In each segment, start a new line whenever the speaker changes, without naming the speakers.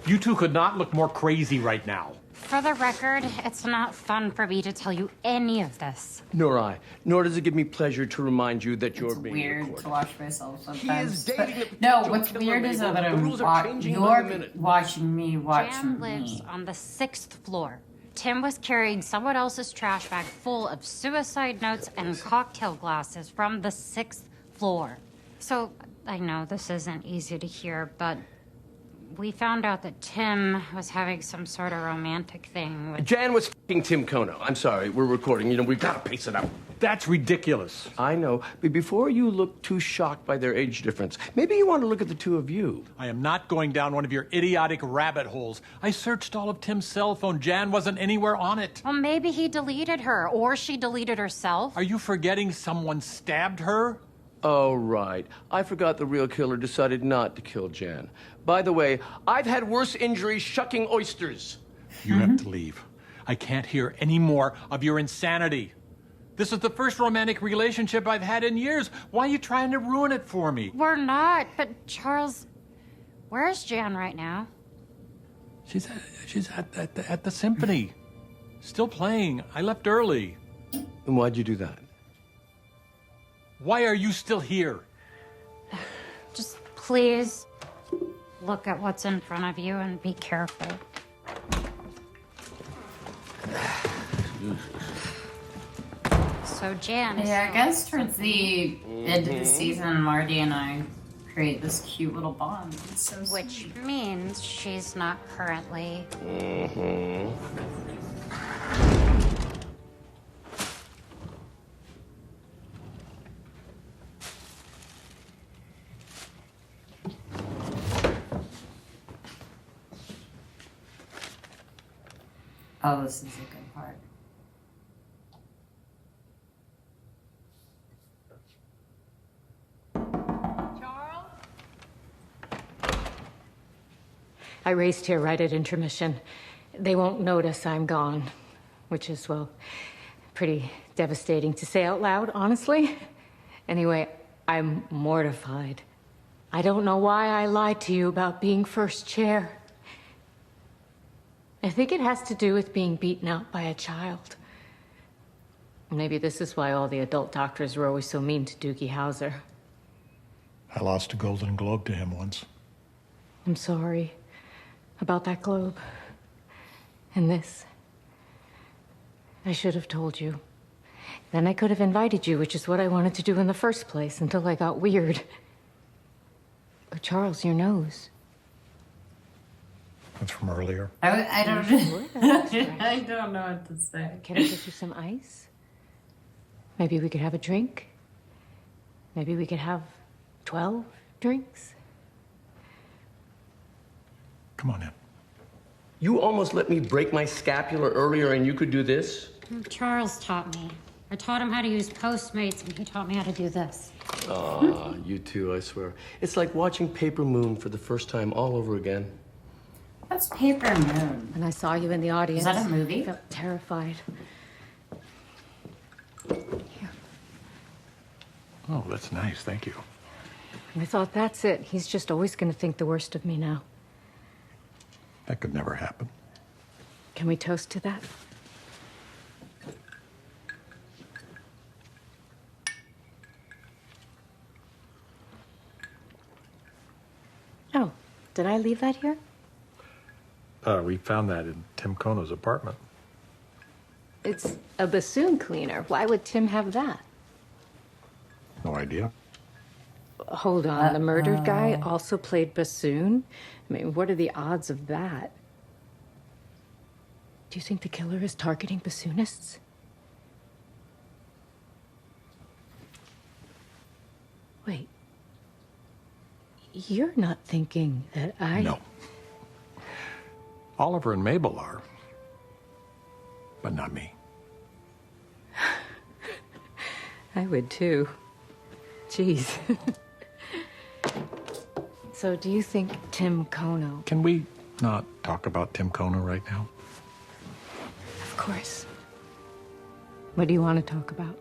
You two could not look more crazy right now.
For the record, it's not fun for me to tell you any of this.
Nor I. Nor does it give me pleasure to remind you that you're being
weird
recorded.
to watch myself sometimes.
He is dating
But, no, what's weird is that
rules are changing by the
you're
minute.
watching me watch
Jan
me.
lives on the 6th floor. Tim was carrying someone else's trash bag full of suicide notes and cocktail glasses from the 6th floor. So, I know this isn't easy to hear, but we found out that Tim was having some sort of romantic thing with...
Jan was f***ing Tim Kono. I'm sorry, we're recording. You know, we've got to pace it up.
That's ridiculous.
I know, but before you look too shocked by their age difference, maybe you want to look at the two of you.
I am not going down one of your idiotic rabbit holes. I searched all of Tim's cell phone. Jan wasn't anywhere on it.
Well, maybe he deleted her, or she deleted herself.
Are you forgetting someone stabbed her?
Oh, right. I forgot the real killer decided not to kill Jan. By the way, I've had worse injuries shucking oysters.
You have to leave. I can't hear any more of your insanity. This is the first romantic relationship I've had in years. Why are you trying to ruin it for me?
We're not, but Charles, where's Jan right now?
She's at the symphony. Still playing. I left early.
And why'd you do that?
Why are you still here?
Just please look at what's in front of you and be careful. So Jan is
Yeah, I guess towards the end of the season, Marty and I create this cute little bond. It's so
which
sweet.
means she's not currently...
Oh, this is a good part.
I raced here right at intermission. They won't notice I'm gone, which is, well, pretty devastating to say out loud, honestly. Anyway, I'm mortified. I don't know why I lied to you about being first chair. I think it has to do with being beaten out by a child. Maybe this is why all the adult doctors were always so mean to Doogie Howser.
I lost a Golden Globe to him once.
I'm sorry about that globe. And this. I should have told you. Then I could have invited you, which is what I wanted to do in the first place, until I got weird. But Charles, your nose.
That's from earlier.
I don't
Sure, that's right.
I don't know what to say.
Can I get you some ice? Maybe we could have a drink. Maybe we could have 12 drinks.
Come on in.
You almost let me break my scapula earlier and you could do this?
Charles taught me. I taught him how to use Postmates, and he taught me how to do this.
Aw, you too, I swear. It's like watching Paper Moon for the first time all over again.
What's Paper Moon?
When I saw you in the audience,
Is that a movie?
I felt terrified. Here.
Oh, that's nice. Thank you.
I thought, that's it. He's just always going to think the worst of me now.
That could never happen.
Can we toast to that? Oh, did I leave that here?
We found that in Tim Kono's apartment.
It's a bassoon cleaner. Why would Tim have that?
No idea.
Hold on, the murdered guy also played bassoon? I mean, what are the odds of that? Do you think the killer is targeting bassoonists? Wait. You're not thinking that I...
No. Oliver and Mabel are. But not me.
I would too. Jeez. So do you think Tim Kono...
Can we not talk about Tim Kono right now?
Of course. What do you want to talk about?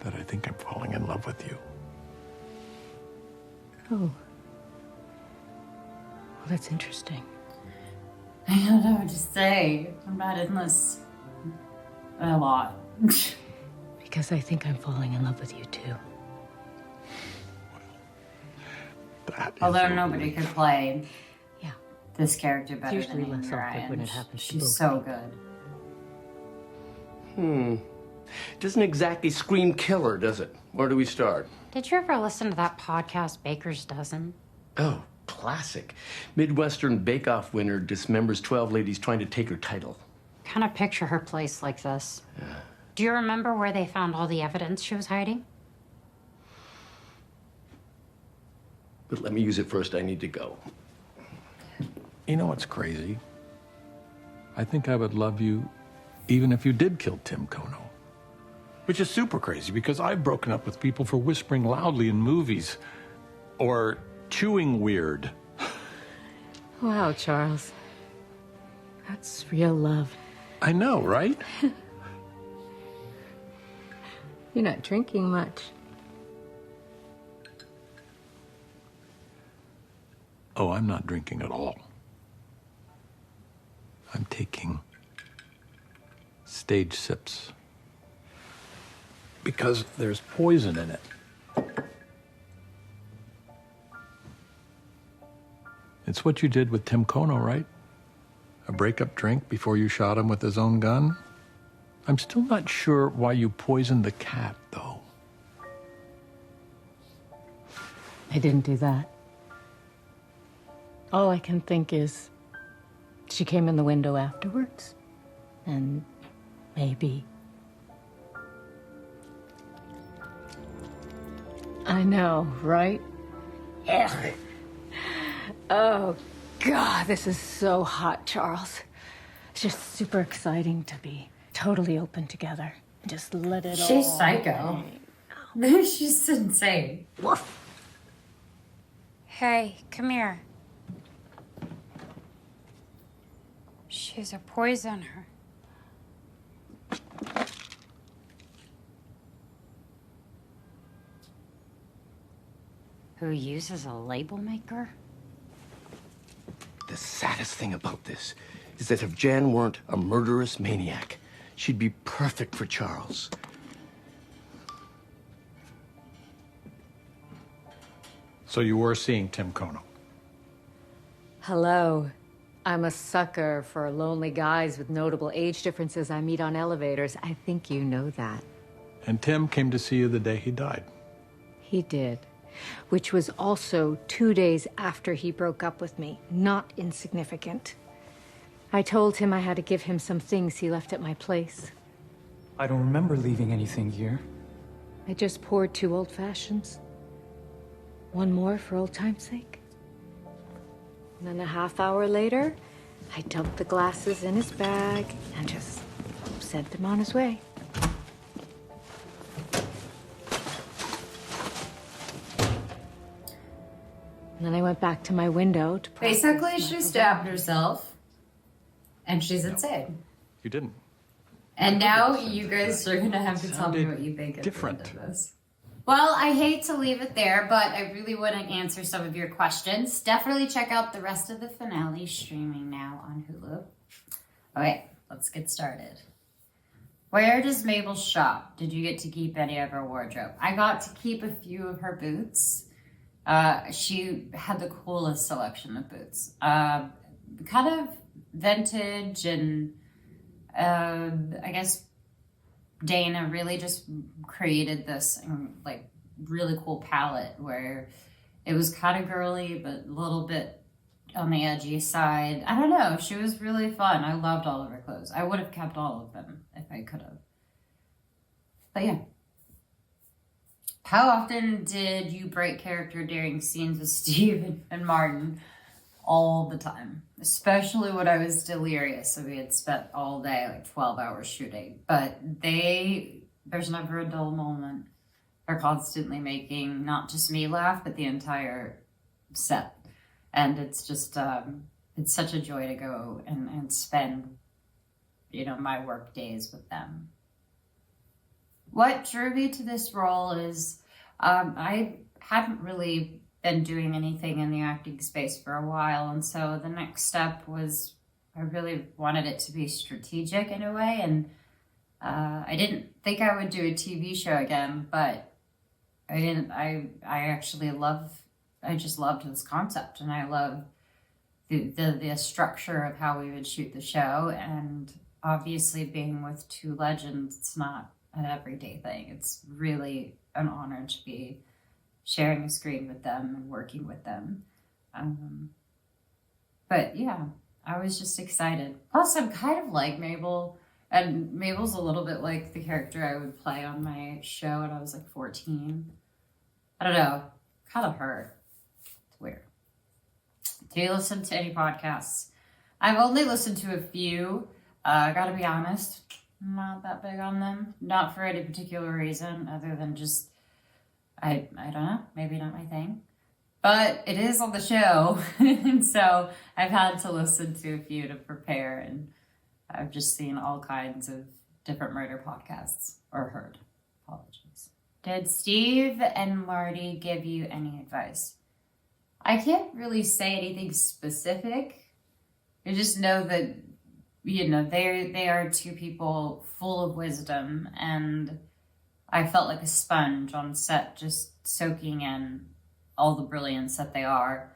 that I think I'm falling in love with you.
Oh. Well, that's interesting.
I don't know what to say. I'm not in this a lot.
Because I think I'm falling in love with you too.
That is
Although
a
nobody
relief.
could play
Yeah.
this character better
It's usually
than
less
Amy
awkward
Ryan.
when it happens to
She's
both
so
people.
good.
Doesn't exactly scream killer, does it? Where do we start?
Did you ever listen to that podcast, Baker's Dozen?
Oh, classic. Midwestern Bake-Off winner dismembers 12 ladies trying to take her title.
Kind of picture her place like this. Do you remember where they found all the evidence she was hiding?
But let me use it first. I need to go.
You know what's crazy? I think I would love you even if you did kill Tim Kono. Which is super crazy because I've broken up with people for whispering loudly in movies or chewing weird.
Wow, Charles. That's real love.
I know, right?
You're not drinking much.
Oh, I'm not drinking at all. I'm taking stage sips. Because there's poison in it. It's what you did with Tim Kono, right? A breakup drink before you shot him with his own gun? I'm still not sure why you poisoned the cat, though.
I didn't do that. All I can think is she came in the window afterwards, and maybe. I know, right? Yeah. Oh, God, this is so hot, Charles. It's just super exciting to be totally open together. Just let it all...
She's psycho. She's insane.
Hey, come here. She's a poisoner. Who uses a label maker?
The saddest thing about this is that if Jan weren't a murderous maniac, she'd be perfect for Charles.
So you were seeing Tim Kono?
Hello. I'm a sucker for lonely guys with notable age differences I meet on elevators. I think you know that.
And Tim came to see you the day he died.
He did. Which was also 2 days after he broke up with me. Not insignificant. I told him I had to give him some things he left at my place.
I don't remember leaving anything here.
I just poured 2 old fashions. One more for old time's sake. And then a half hour later, I dumped the glasses in his bag and just sent him on his way. And then I went back to my window to practice
Basically,
my
she stabbed herself, and she's insane.
You didn't.
And now you guys are gonna have to tell me
Sounded
what you think at
different.
the end of this. Well, I hate to leave it there, but I really want to answer some of your questions. Definitely check out the rest of the finale streaming now on Hulu. Okay, let's get started. Where does Mabel shop? Did you get to keep any of her wardrobe? I got to keep a few of her boots. She had the coolest selection of boots. Kind of vintage and I guess Dana really just created this like really cool palette where it was kind of girly but a little bit on the edgy side. I don't know. She was really fun. I loved all of her clothes. I would have kept all of them if I could have. But yeah. How often did you break character during scenes with Steve and Martin? All the time, especially when I was delirious. So we had spent all day, like 12 hours shooting. But there's never a dull moment. They're constantly making not just me laugh, but the entire set. And it's just, it's such a joy to go and spend, my work days with them. What drew me to this role is I hadn't really been doing anything in the acting space for a while, and so the next step was I really wanted it to be strategic in a way, and I didn't think I would do a TV show again, but I didn't. I actually I just loved this concept, and I love the structure of how we would shoot the show, and obviously being with two legends, it's not an everyday thing. It's really an honor to be sharing a screen with them and working with them. But yeah, I was just excited. Plus, I'm kind of like Mabel, and Mabel's a little bit like the character I would play on my show when I was like 14. I don't know, kind of hurt. It's weird. Do you listen to any podcasts? I've only listened to a few. I gotta be honest, I'm not that big on them. Not for any particular reason other than just, I don't know, maybe not my thing. But it is on the show, and so I've had to listen to a few to prepare, and I've just seen all kinds of different murder podcasts, or heard. Apologies. Did Steve and Marty give you any advice? I can't really say anything specific. I just know that, you know, they are two people full of wisdom, and I felt like a sponge on set, just soaking in all the brilliance that they are.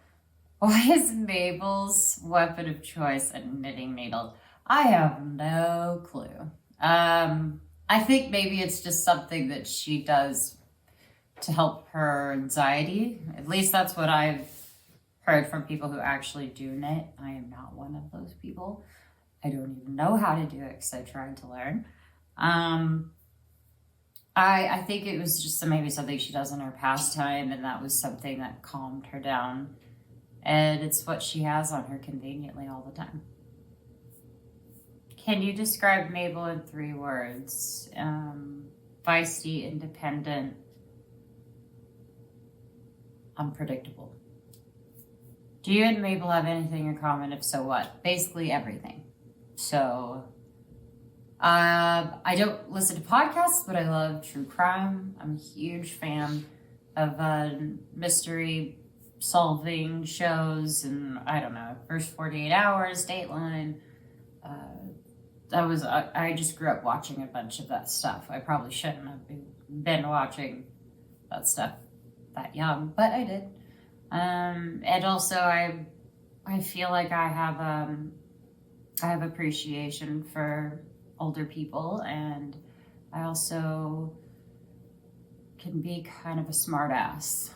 Why is Mabel's weapon of choice a knitting needle? I have no clue. I think maybe it's just something that she does to help her anxiety. At least that's what I've heard from people who actually do knit. I am not one of those people. I don't even know how to do it because I tried to learn. I think it was just maybe something she does in her pastime, and that was something that calmed her down. And it's what she has on her conveniently all the time. Can you describe Mabel in 3 words? Feisty, independent, unpredictable. Do you and Mabel have anything in common? If so, what? Basically everything. So, I don't listen to podcasts, but I love true crime. I'm a huge fan of mystery solving shows, and I don't know, First 48 Hours, Dateline. I just grew up watching a bunch of that stuff. I probably shouldn't have been watching that stuff that young, but I did. And also I feel like I have appreciation for older people, and I also can be kind of a smart ass.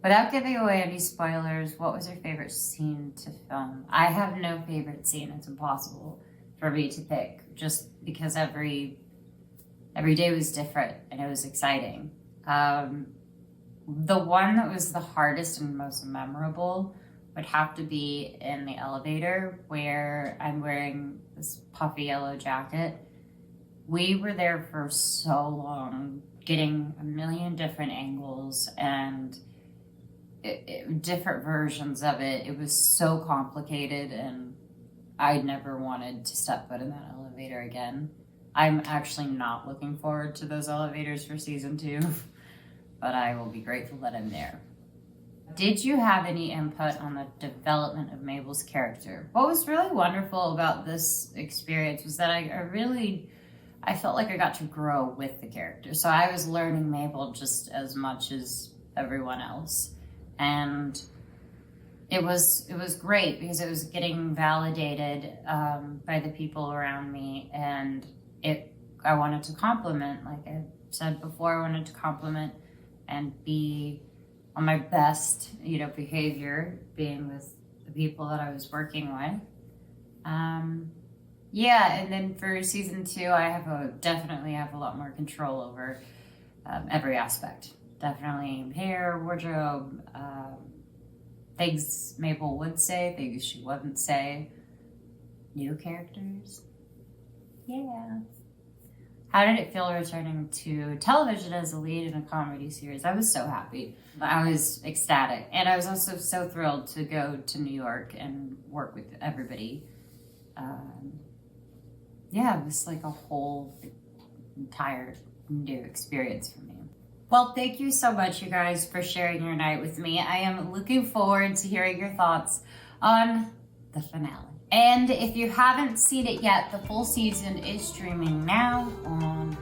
Without giving away any spoilers, what was your favorite scene to film? I have no favorite scene. It's impossible for me to pick, just because every day was different and it was exciting. The one that was the hardest and most memorable would have to be in the elevator, where I'm wearing this puffy yellow jacket. We were there for so long, getting a million different angles and different versions of it. It was so complicated, and I never wanted to step foot in that elevator again. I'm actually not looking forward to those elevators for season 2, but I will be grateful that I'm there. Did you have any input on the development of Mabel's character? What was really wonderful about this experience was that I felt like I got to grow with the character. So I was learning Mabel just as much as everyone else. And it was great because it was getting validated by the people around me, and I wanted to compliment, like I said before, I wanted to compliment and be on my best, behavior, being with the people that I was working with. And then for season 2, I definitely have a lot more control over every aspect. Definitely hair, wardrobe, things Mabel would say, things she wouldn't say, new characters. Yeah. How did it feel returning to television as a lead in a comedy series? I was so happy. I was ecstatic. And I was also so thrilled to go to New York and work with everybody. It was like a whole entire new experience for me. Well, thank you so much, you guys, for sharing your night with me. I am looking forward to hearing your thoughts on the finale. And if you haven't seen it yet, the full season is streaming now on